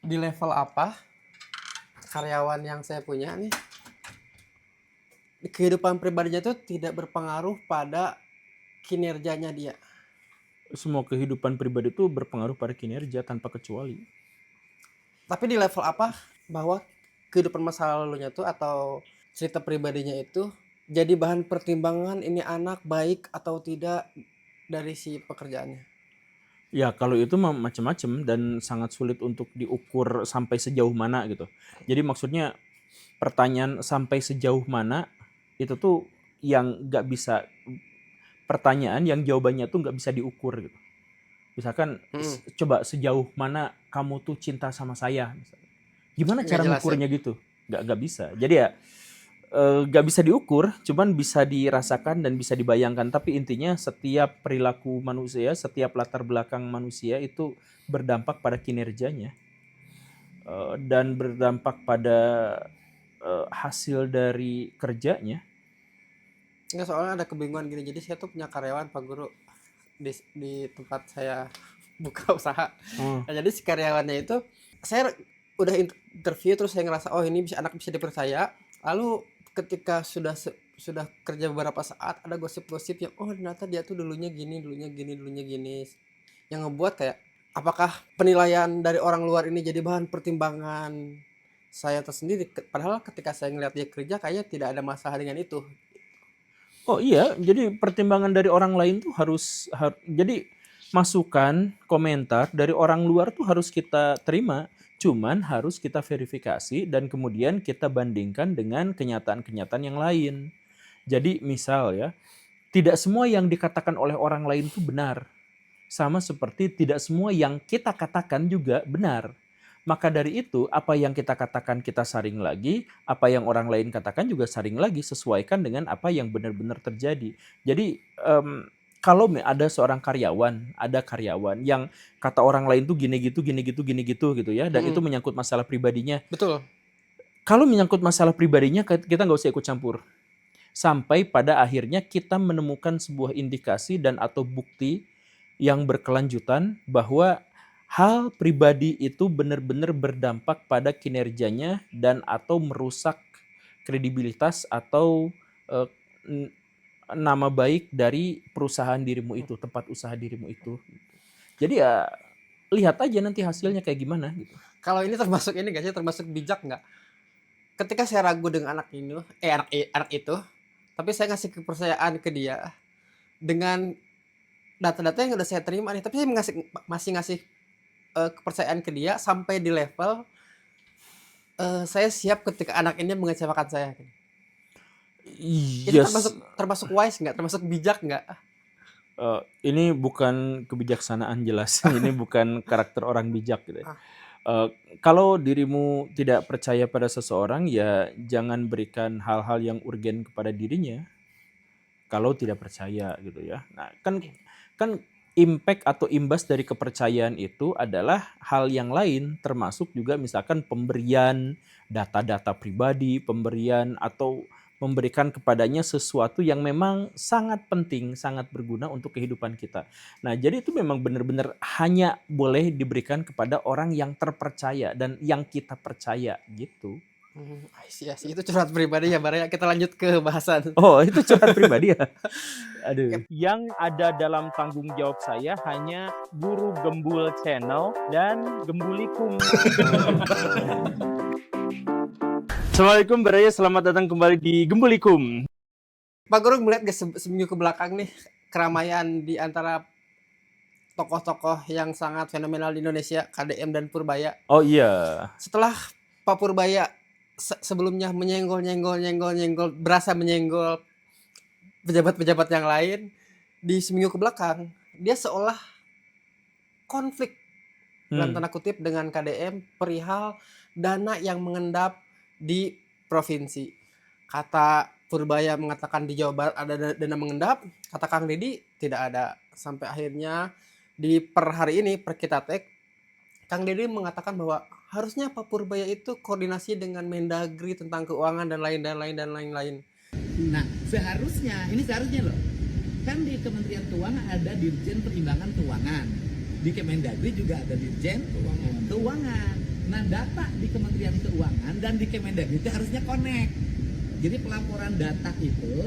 Di level apa karyawan yang saya punya nih, kehidupan pribadinya itu tidak berpengaruh pada kinerjanya dia. Semua kehidupan pribadi itu berpengaruh pada kinerja tanpa kecuali. Tapi di level apa bahwa kehidupan masa lalunya tuh atau cerita pribadinya itu jadi bahan pertimbangan ini anak baik atau tidak dari si pekerjaannya. Ya kalau itu macam-macam dan sangat sulit untuk diukur sampai sejauh mana gitu. Jadi maksudnya pertanyaan sampai sejauh mana itu tuh yang nggak bisa, pertanyaan yang jawabannya tuh nggak bisa diukur gitu. Misalkan Hmm, coba sejauh mana kamu tuh cinta sama saya misalnya. Gimana nggak cara jelas ya. ngukurnya gitu? Nggak bisa. Jadi ya nggak bisa diukur, cuman bisa dirasakan dan bisa dibayangkan. Tapi intinya setiap perilaku manusia, setiap latar belakang manusia itu berdampak pada kinerjanya dan berdampak pada hasil dari kerjanya. Nggak, soalnya ada kebingungan gini. Jadi saya tuh punya karyawan Pak Guru di tempat saya buka usaha. Oh, Nah, jadi si karyawannya itu saya udah interview terus saya ngerasa oh ini bisa anak bisa dipercaya. Lalu ketika sudah kerja beberapa saat ada gosip-gosip yang oh ternyata dia tuh dulunya gini, dulunya gini, dulunya gini. Yang ngebuat kayak apakah penilaian dari orang luar ini jadi bahan pertimbangan saya tersendiri padahal ketika saya ngeliat dia kerja kayaknya tidak ada masalah dengan itu. oh iya, jadi pertimbangan dari orang lain tuh jadi masukan, komentar dari orang luar tuh harus kita terima, cuman harus kita verifikasi dan kemudian kita bandingkan dengan kenyataan-kenyataan yang lain. Jadi misal ya, tidak semua yang dikatakan oleh orang lain itu benar. Sama seperti tidak semua yang kita katakan juga benar. Maka dari itu, apa yang kita katakan kita saring lagi, apa yang orang lain katakan juga saring lagi, sesuaikan dengan apa yang benar-benar terjadi. Jadi, kalau ada seorang karyawan, ada karyawan yang kata orang lain tuh gini gitu gitu ya, dan itu Mm-mm. menyangkut masalah pribadinya. Betul. Kalau menyangkut masalah pribadinya, kita nggak usah ikut campur. Sampai pada akhirnya kita menemukan sebuah indikasi dan atau bukti yang berkelanjutan bahwa hal pribadi itu benar-benar berdampak pada kinerjanya dan atau merusak kredibilitas atau eh, nama baik dari perusahaan dirimu itu, tempat usaha dirimu itu. Jadi ya lihat aja nanti hasilnya kayak gimana gitu. Kalau ini termasuk ini gak sih, termasuk bijak nggak? Ketika saya ragu dengan anak ini, anak itu, tapi saya ngasih kepercayaan ke dia dengan data-data yang udah saya terima nih, tapi saya masih ngasih kepercayaan ke dia sampai di level saya siap ketika anak ini mengecewakan saya. Itu termasuk Yes, termasuk wise nggak? Termasuk bijak nggak? ini bukan kebijaksanaan jelas, ini bukan karakter orang bijak gitu ya. Ah, Uh, kalau dirimu tidak percaya pada seseorang, ya jangan berikan hal-hal yang urgen kepada dirinya. Kalau tidak percaya gitu ya. Nah, kan impact atau imbas dari kepercayaan itu adalah hal yang lain, termasuk juga misalkan pemberian data-data pribadi, pemberian atau memberikan kepadanya sesuatu yang memang sangat penting, sangat berguna untuk kehidupan kita. Nah, jadi itu memang benar-benar hanya boleh diberikan kepada orang yang terpercaya dan yang kita percaya gitu. I see, I see. Itu curhat pribadi ya, Bara. Kita lanjut ke bahasan. Oh, itu curhat pribadi ya? Aduh. Yang ada dalam tanggung jawab saya hanya Guru Gembul Channel dan Gembulikum. Assalamualaikum Baraya, selamat datang kembali di Gembulikum. Pak Guru melihat gak seminggu ke belakang nih keramaian di antara tokoh-tokoh yang sangat fenomenal di Indonesia, KDM dan Purbaya. Oh iya. Setelah Pak Purbaya sebelumnya menyenggol, berasa menyenggol pejabat-pejabat yang lain, di seminggu ke belakang dia seolah konflik dalam tanda kutip dengan KDM perihal dana yang mengendap di provinsi. Kata Purbaya mengatakan di Jawa Barat ada dana mengendap, kata Kang Deddy tidak ada. Sampai akhirnya di per hari ini per kita tek Kang Deddy mengatakan bahwa harusnya Pak Purbaya itu koordinasi dengan Mendagri tentang keuangan dan lain-lain. Nah, seharusnya loh. Kan di Kementerian Keuangan ada Dirjen Perimbangan Keuangan. Di Kemendagri juga ada Dirjen Keuangan. Nah, data di Kementerian Keuangan dan di Kemendagri itu harusnya connect. Jadi pelaporan data itu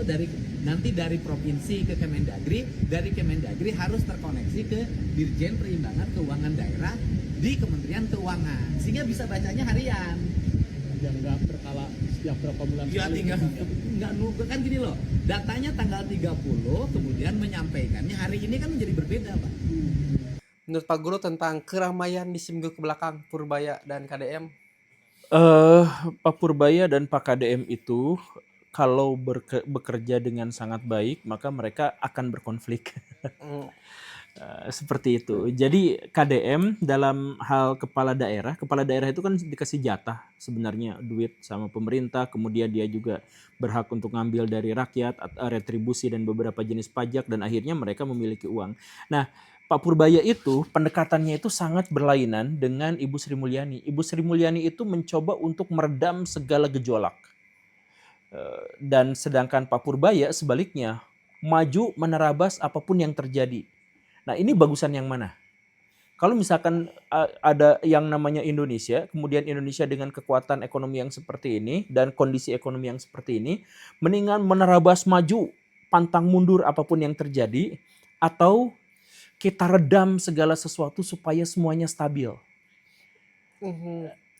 nanti dari provinsi ke Kemendagri, dari Kemendagri harus terkoneksi ke Dirjen Perimbangan Keuangan Daerah di Kementerian Keuangan, sehingga bisa bacanya harian. Yang nggak berkala setiap berapa bulan Ya sekali. tinggal nggak nunggu kan gini loh. Datanya tanggal 30, kemudian menyampaikannya hari ini kan menjadi berbeda, Pak. Menurut Pak Guru tentang keramaian di seminggu kebelakang Purbaya dan KDM. Pak Purbaya dan Pak KDM itu kalau bekerja dengan sangat baik maka mereka akan berkonflik. Hmm, Seperti itu. Jadi KDM dalam hal kepala daerah itu kan dikasih jatah sebenarnya duit sama pemerintah, kemudian dia juga berhak untuk ngambil dari rakyat, retribusi dan beberapa jenis pajak, dan akhirnya mereka memiliki uang. Nah, Pak Purbaya itu pendekatannya itu sangat berlainan dengan Ibu Sri Mulyani. Ibu Sri Mulyani itu mencoba untuk meredam segala gejolak. Dan sedangkan Pak Purbaya sebaliknya maju menerabas apapun yang terjadi. Nah, ini bagusan yang mana? Kalau misalkan ada yang namanya Indonesia, kemudian Indonesia dengan kekuatan ekonomi yang seperti ini dan kondisi ekonomi yang seperti ini, mendingan menerabas maju, pantang mundur apapun yang terjadi, atau kita redam segala sesuatu supaya semuanya stabil.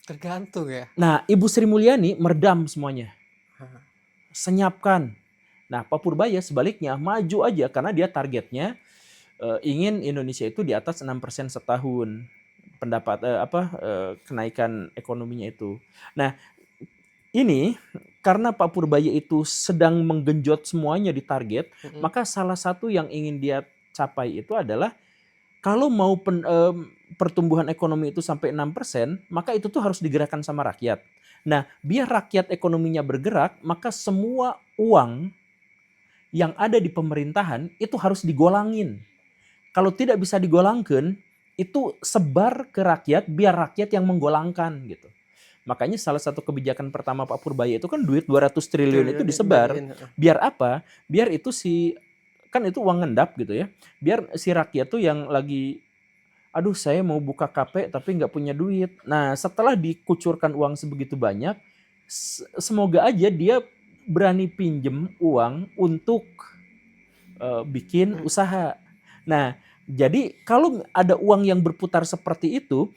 tergantung ya. Nah, Ibu Sri Mulyani meredam semuanya. Senyapkan. Nah, Pak Purbaya sebaliknya maju aja karena dia targetnya ingin Indonesia itu di atas 6% setahun kenaikan ekonominya itu. Nah, ini karena Pak Purbaya itu sedang menggenjot semuanya di target, maka salah satu yang ingin dia capai itu adalah kalau mau pertumbuhan ekonomi itu sampai 6%, maka itu tuh harus digerakkan sama rakyat. Nah, biar rakyat ekonominya bergerak, maka semua uang yang ada di pemerintahan itu harus digolangin. Kalau tidak bisa digolangkan, itu sebar ke rakyat biar rakyat yang menggolangkan gitu. Makanya salah satu kebijakan pertama Pak Purbaya itu kan duit 200 triliun itu disebar. Biar apa? Biar itu kan itu uang ngendap gitu ya. Biar si rakyat tuh yang lagi aduh saya mau buka KP tapi nggak punya duit. Nah, setelah dikucurkan uang sebegitu banyak, semoga aja dia berani pinjem uang untuk bikin usaha. Nah, jadi kalau ada uang yang berputar seperti itu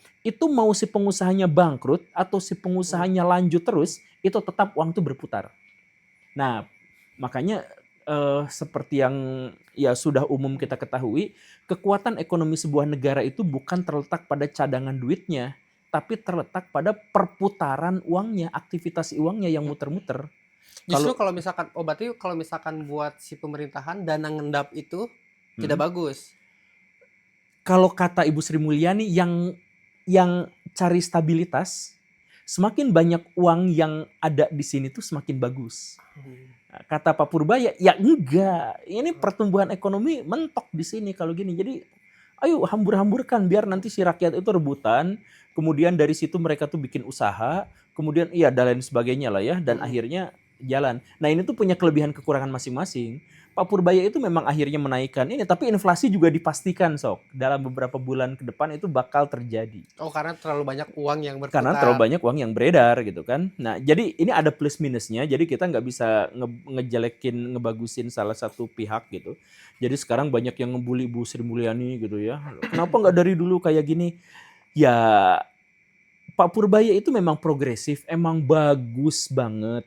mau si pengusahanya bangkrut atau si pengusahanya lanjut terus, itu tetap uang itu berputar. Nah, makanya seperti yang ya sudah umum kita ketahui, kekuatan ekonomi sebuah negara itu bukan terletak pada cadangan duitnya, tapi terletak pada perputaran uangnya, aktivitas uangnya yang muter-muter. Justru kalau misalkan, berarti kalau misalkan buat si pemerintahan dana ngendap itu tidak bagus. Kalau kata Ibu Sri Mulyani yang cari stabilitas, semakin banyak uang yang ada di sini tuh semakin bagus. Kata Pak Purbaya, ya enggak, ini pertumbuhan ekonomi mentok di sini kalau gini. Jadi ayo hambur-hamburkan biar nanti si rakyat itu rebutan, kemudian dari situ mereka tuh bikin usaha, kemudian dan lain sebagainya lah ya, dan akhirnya jalan. Nah, ini tuh punya kelebihan kekurangan masing-masing. Pak Purbaya itu memang akhirnya menaikkan ini, tapi inflasi juga dipastikan dalam beberapa bulan ke depan itu bakal terjadi. Oh, karena terlalu banyak uang yang berputar. Karena terlalu banyak uang yang beredar gitu kan. Nah, jadi ini ada plus minusnya. Jadi kita nggak bisa ngejelekin, ngebagusin salah satu pihak gitu. Jadi sekarang banyak yang ngebully Bu Sri Mulyani gitu ya. Kenapa nggak dari dulu kayak gini? Ya, Pak Purbaya itu memang progresif, emang bagus banget.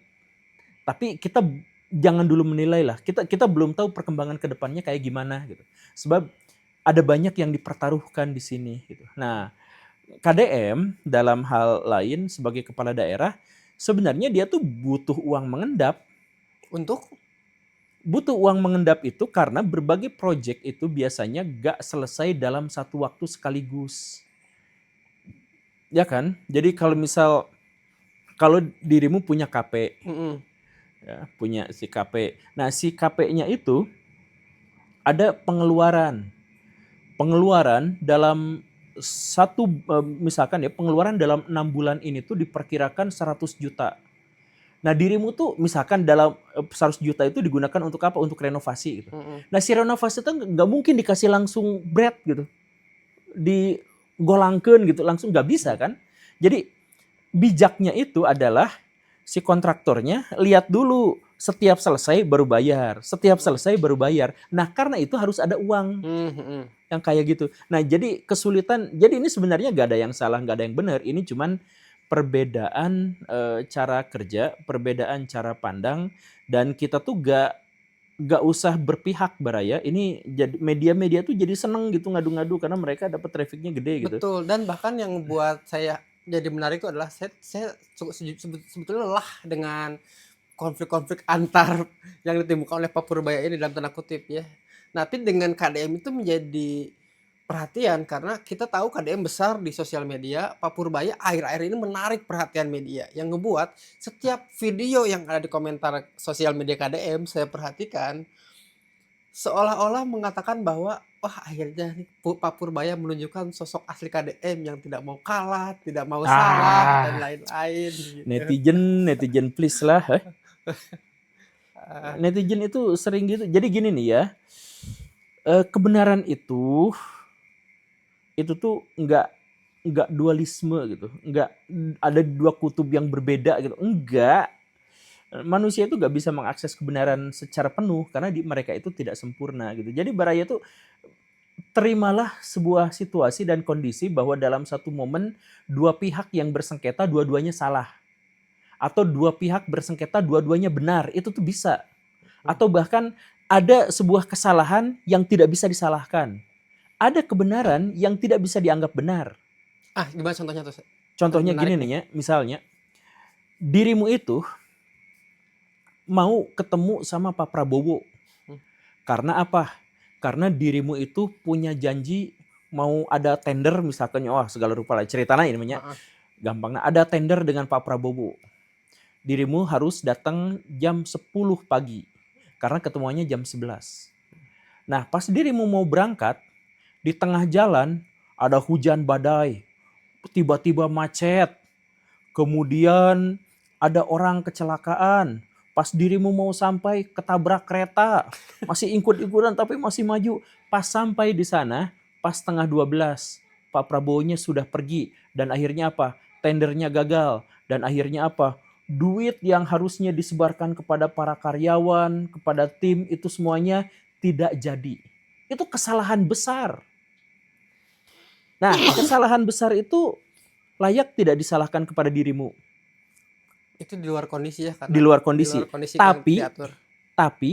Tapi kita jangan dulu menilai lah. Kita belum tahu perkembangan ke depannya kayak gimana gitu. Sebab ada banyak yang dipertaruhkan di sini gitu. Nah, KDM dalam hal lain sebagai kepala daerah sebenarnya dia tuh butuh uang mengendap. Butuh uang mengendap itu karena berbagai proyek itu biasanya gak selesai dalam satu waktu sekaligus. Ya kan? Jadi kalau dirimu punya KP, ya, punya si KP. Nah, si KP-nya itu ada pengeluaran dalam misalkan ya, pengeluaran dalam 6 bulan ini tuh diperkirakan 100 juta. Nah, dirimu tuh misalkan dalam 100 juta itu digunakan untuk apa? Untuk renovasi gitu. Nah, si renovasi itu nggak mungkin dikasih langsung bread gitu, digolangkeun gitu, langsung nggak bisa kan. Jadi bijaknya itu adalah si kontraktornya lihat dulu setiap selesai baru bayar, setiap selesai baru bayar. Nah, karena itu harus ada uang yang kayak gitu. Nah, jadi kesulitan. Jadi ini sebenarnya gak ada yang salah, gak ada yang benar. Ini cuman perbedaan cara kerja, perbedaan cara pandang, dan kita tuh gak usah berpihak, Baraya. Ini jadi media-media tuh jadi seneng gitu ngadu-ngadu karena mereka dapat trafficnya gede gitu. Betul, dan bahkan yang buat saya jadi menarik itu adalah saya sebetulnya lelah dengan konflik-konflik antar yang ditimbulkan oleh Pak Purbaya ini dalam tanda kutip ya. Nah, tapi dengan KDM itu menjadi perhatian karena kita tahu KDM besar di sosial media. Pak Purbaya akhir-akhir ini menarik perhatian media yang ngebuat setiap video yang ada di komentar sosial media KDM saya perhatikan seolah-olah mengatakan bahwa wah akhirnya nih Pak Purbaya menunjukkan sosok asli KDM yang tidak mau kalah, tidak mau salah dan lain-lain gitu. Netizen please lah. Netizen itu sering gitu. Jadi gini nih ya, kebenaran itu tuh nggak dualisme gitu, nggak ada dua kutub yang berbeda gitu, enggak. Manusia itu nggak bisa mengakses kebenaran secara penuh karena mereka itu tidak sempurna gitu. Jadi Baraya tuh terimalah sebuah situasi dan kondisi bahwa dalam satu momen dua pihak yang bersengketa dua-duanya salah. Atau dua pihak bersengketa dua-duanya benar, itu tuh bisa. Atau bahkan ada sebuah kesalahan yang tidak bisa disalahkan. Ada kebenaran yang tidak bisa dianggap benar. Gimana contohnya tuh? Contohnya Menarik gini nih ya, misalnya dirimu itu mau ketemu sama Pak Prabowo. Karena apa? Karena dirimu itu punya janji mau ada tender misalkan, wah segala rupa lah ceritanya ini namanya. Gampangnya ada tender dengan Pak Prabowo. Dirimu harus datang jam 10 pagi karena ketemuannya jam 11. Nah, pas dirimu mau berangkat, di tengah jalan ada hujan badai, tiba-tiba macet, kemudian ada orang kecelakaan. Pas dirimu mau sampai ketabrak kereta, masih ikut-ikutan tapi masih maju. Pas sampai di sana, pas setengah 12, Pak Prabowo-nya sudah pergi dan akhirnya apa? Tendernya gagal dan akhirnya apa? Duit yang harusnya disebarkan kepada para karyawan, kepada tim itu semuanya tidak jadi. Itu kesalahan besar. Nah, kesalahan besar itu layak tidak disalahkan kepada dirimu. Itu di luar kondisi ya, Di luar kondisi. Tapi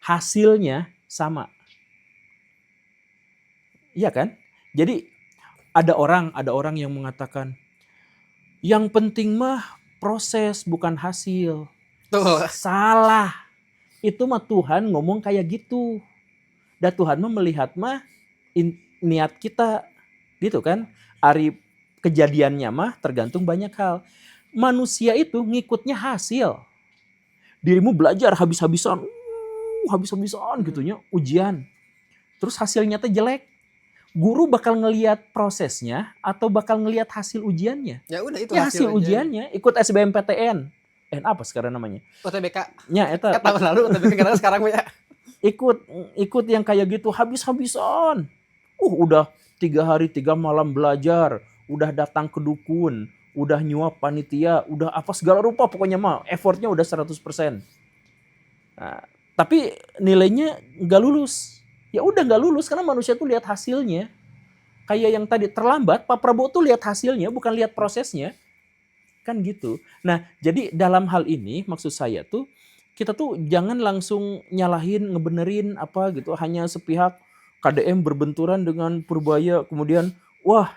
hasilnya sama. Iya kan? Jadi ada orang yang mengatakan yang penting mah proses bukan hasil. Tuh. Salah. Itu mah Tuhan ngomong kayak gitu. Dan Tuhan mah melihat mah niat kita gitu kan. Ari kejadiannya mah tergantung banyak hal. Manusia itu ngikutnya hasil. Dirimu belajar habis-habisan gitunya ujian. Terus hasilnya tuh jelek. Guru bakal ngelihat prosesnya atau bakal ngelihat hasil ujiannya? Ya udah itu hasil ujiannya. Ikut SBMPTN. Apa sekarang namanya? UTBK. Ya, eta tahun lalu UTBK karena sekarang ya. Ikut yang kayak gitu habis-habisan. Udah 3 hari 3 malam belajar, udah datang ke dukun, udah nyuap panitia, udah apa segala rupa pokoknya mah effortnya udah 100%. Nah, tapi nilainya nggak lulus. Ya udah nggak lulus karena manusia tuh lihat hasilnya. Kayak yang tadi terlambat, Pak Prabowo tuh lihat hasilnya bukan lihat prosesnya. Kan gitu. Nah, jadi dalam hal ini maksud saya tuh kita tuh jangan langsung nyalahin, ngebenerin apa gitu hanya sepihak. KDM berbenturan dengan Purbaya, kemudian wah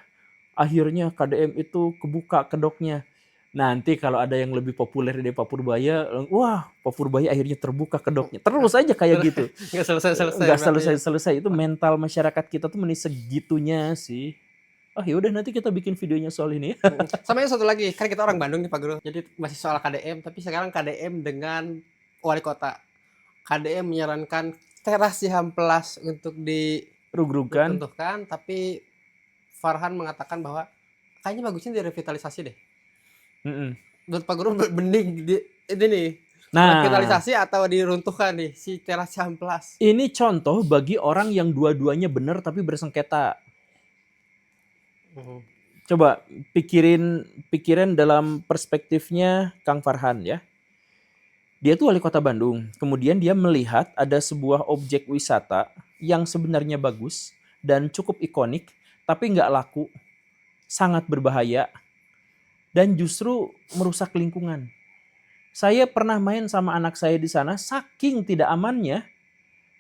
akhirnya KDM itu kebuka kedoknya. Nanti kalau ada yang lebih populer dari Pak Purbaya, wah Pak Purbaya akhirnya terbuka kedoknya. Terus aja kayak gitu. Nggak selesai-selesai. Itu mental masyarakat kita tuh menis segitunya sih. Yaudah nanti kita bikin videonya soal ini. Sama yang satu lagi, kan kita orang Bandung nih Pak Guru. Jadi masih soal KDM, tapi sekarang KDM dengan wali kota. KDM menyarankan teras di Hamplas untuk diruntuhkan, tapi Farhan mengatakan bahwa kayaknya bagusnya direvitalisasi deh. Menurut Pak Guru bening ini nih, revitalisasi atau diruntuhkan nih si teras Hamplas. Ini contoh bagi orang yang dua-duanya benar tapi bersengketa. Coba pikirin dalam perspektifnya Kang Farhan ya. Dia tuh wali kota Bandung. Kemudian dia melihat ada sebuah objek wisata yang sebenarnya bagus dan cukup ikonik, tapi nggak laku, sangat berbahaya, dan justru merusak lingkungan. Saya pernah main sama anak saya di sana, saking tidak amannya,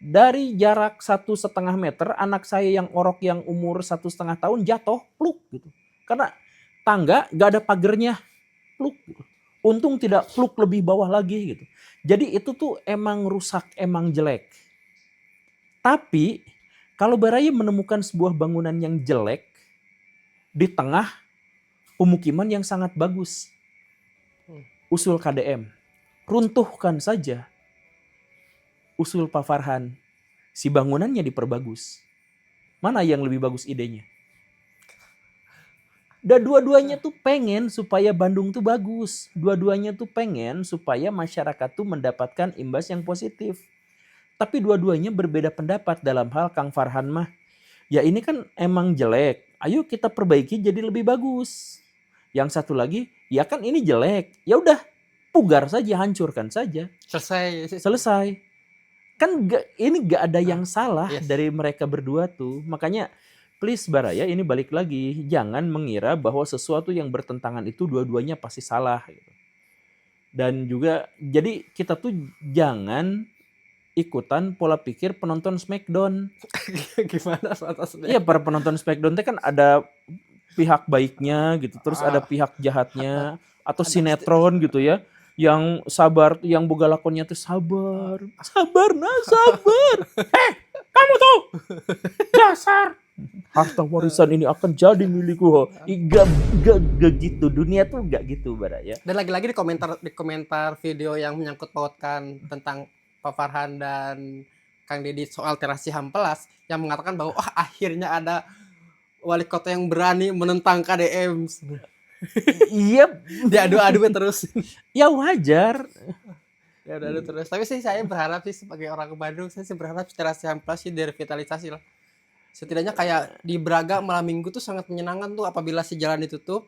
dari jarak 1,5 meter, anak saya yang orok yang umur 1,5 tahun jatuh, pluk gitu. Karena tangga nggak ada pagernya, pluk gitu. Untung tidak pluk lebih bawah lagi gitu. Jadi itu tuh emang rusak, emang jelek. Tapi kalau Baraya menemukan sebuah bangunan yang jelek di tengah pemukiman yang sangat bagus, usul KDM, runtuhkan saja. Usul Pak Farhan, si bangunannya diperbagus. Mana yang lebih bagus idenya? Dan dua-duanya tuh pengen supaya Bandung tuh bagus. Dua-duanya tuh pengen supaya masyarakat tuh mendapatkan imbas yang positif. Tapi dua-duanya berbeda pendapat dalam hal Kang Farhan mah. Ya ini kan emang jelek. Ayo kita perbaiki jadi lebih bagus. Yang satu lagi, ya kan ini jelek. Ya udah, pugar saja, hancurkan saja. Selesai. Kan ini gak ada yang salah dari mereka berdua tuh. Makanya please Baraya, ini balik lagi, jangan mengira bahwa sesuatu yang bertentangan itu dua-duanya pasti salah gitu. Dan juga jadi kita tuh jangan ikutan pola pikir penonton Smackdown. Gimana Iya, para penonton Smackdown itu kan ada pihak baiknya gitu, terus ada pihak jahatnya, atau sinetron gitu ya, yang sabar, yang boga lakonnya tuh sabar, sabar. Kamu tuh dasar harta warisan ini akan jadi milikku. Gak gitu, dunia tuh gak gitu Baraya. Dan lagi-lagi di komentar video yang menyangkut pautkan tentang Pak Farhan dan Kang Deddy soal teras Cihampelas, yang mengatakan bahwa akhirnya ada wali kota yang berani menentang KDM. Iya, diadu-adu terus. Ya wajar. Ya udah terus. Tapi sih saya berharap sih sebagai orang Bandung, saya sih berharap teras Cihampelas sih direvitalisasi lah. Setidaknya kayak di Braga malam minggu tuh sangat menyenangkan tuh apabila si jalan ditutup.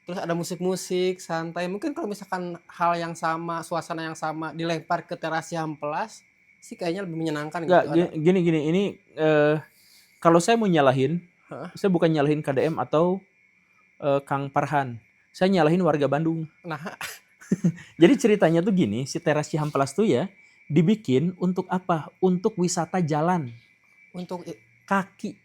Terus ada musik-musik santai. Mungkin kalau misalkan hal yang sama, suasana yang sama dilempar ke teras Cihampelas sih kayaknya lebih menyenangkan gitu. Gini ini kalau saya mau nyalahin, saya bukan nyalahin KDM atau Kang Farhan. Saya nyalahin warga Bandung. Nah, jadi ceritanya tuh gini, si teras Cihampelas tuh ya dibikin untuk apa? Untuk wisata jalan. Untuk kaki.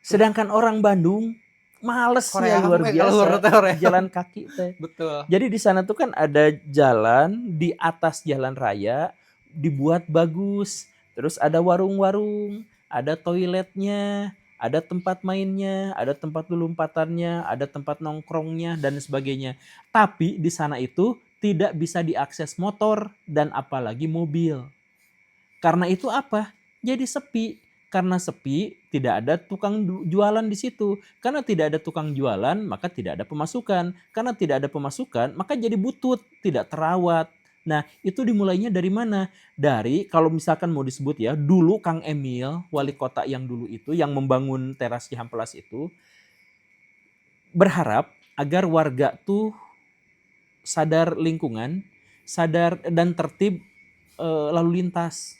Sedangkan orang Bandung males ya luar biasa jalan kaki teh. Betul. Jadi di sana tuh kan ada jalan di atas jalan raya dibuat bagus. Terus ada warung-warung, ada toiletnya, ada tempat mainnya, ada tempat lompatannya, ada tempat nongkrongnya dan sebagainya. Tapi di sana itu tidak bisa diakses motor dan apalagi mobil. Karena itu apa? Jadi sepi. Karena sepi, tidak ada tukang jualan di situ. Karena tidak ada tukang jualan, maka tidak ada pemasukan. Karena tidak ada pemasukan, maka jadi butut, tidak terawat. Nah, itu dimulainya dari mana? Dari, kalau misalkan mau disebut ya, dulu Kang Emil, wali kota yang dulu itu, yang membangun teras Cihampelas itu, berharap agar warga tuh sadar lingkungan, sadar dan tertib lalu lintas.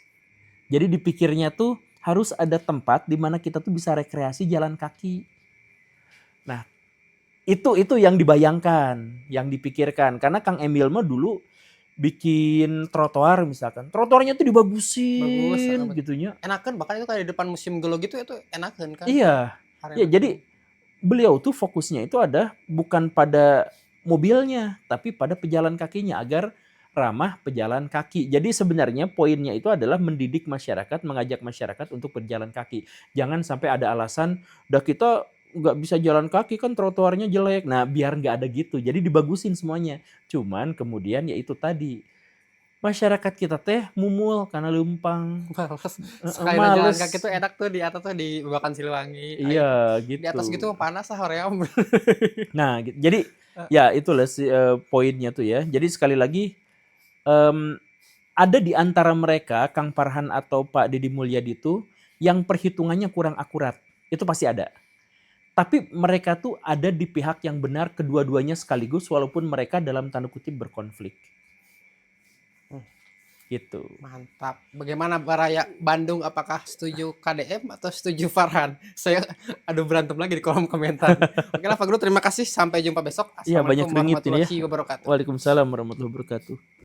Jadi dipikirnya tuh harus ada tempat di mana kita tuh bisa rekreasi jalan kaki. Nah, itu yang dibayangkan, yang dipikirkan. Karena Kang Emil mah dulu bikin trotoar misalkan. Trotoarnya tuh dibagusin gitunya. Enakan, bahkan itu kayak di depan museum geologi itu enakan kan. Iya. Ya, jadi beliau tuh fokusnya itu ada bukan pada mobilnya, tapi pada pejalan kakinya agar ramah pejalan kaki. Jadi sebenarnya poinnya itu adalah mendidik masyarakat, mengajak masyarakat untuk berjalan kaki. Jangan sampai ada alasan, dah kita nggak bisa jalan kaki kan trotoarnya jelek. Nah biar nggak ada gitu, jadi dibagusin semuanya. Cuman kemudian ya itu tadi, masyarakat kita teh mumul karena lempang. Sekali jalan kaki tuh enak tuh di atas tuh di Babakan Siliwangi. Iya gitu. Di atas gitu panas lah hoream. Nah jadi ya itulah poinnya tuh ya. Jadi sekali lagi, ada di antara mereka Kang Farhan atau Pak Deddy Mulyadi itu yang perhitungannya kurang akurat. Itu pasti ada. Tapi mereka tuh ada di pihak yang benar kedua-duanya sekaligus walaupun mereka dalam tanda kutip berkonflik. Gitu. Mantap. Bagaimana Baraya Bandung, apakah setuju KDM atau setuju Farhan? Saya berantem lagi di kolom komentar. Oke lah Pak Guru, terima kasih. Sampai jumpa besok. Iya, banyak Assalamualaikum ringit ini ya. warahmatullahi wabarakatuh. Waalaikumsalam warahmatullahi wabarakatuh.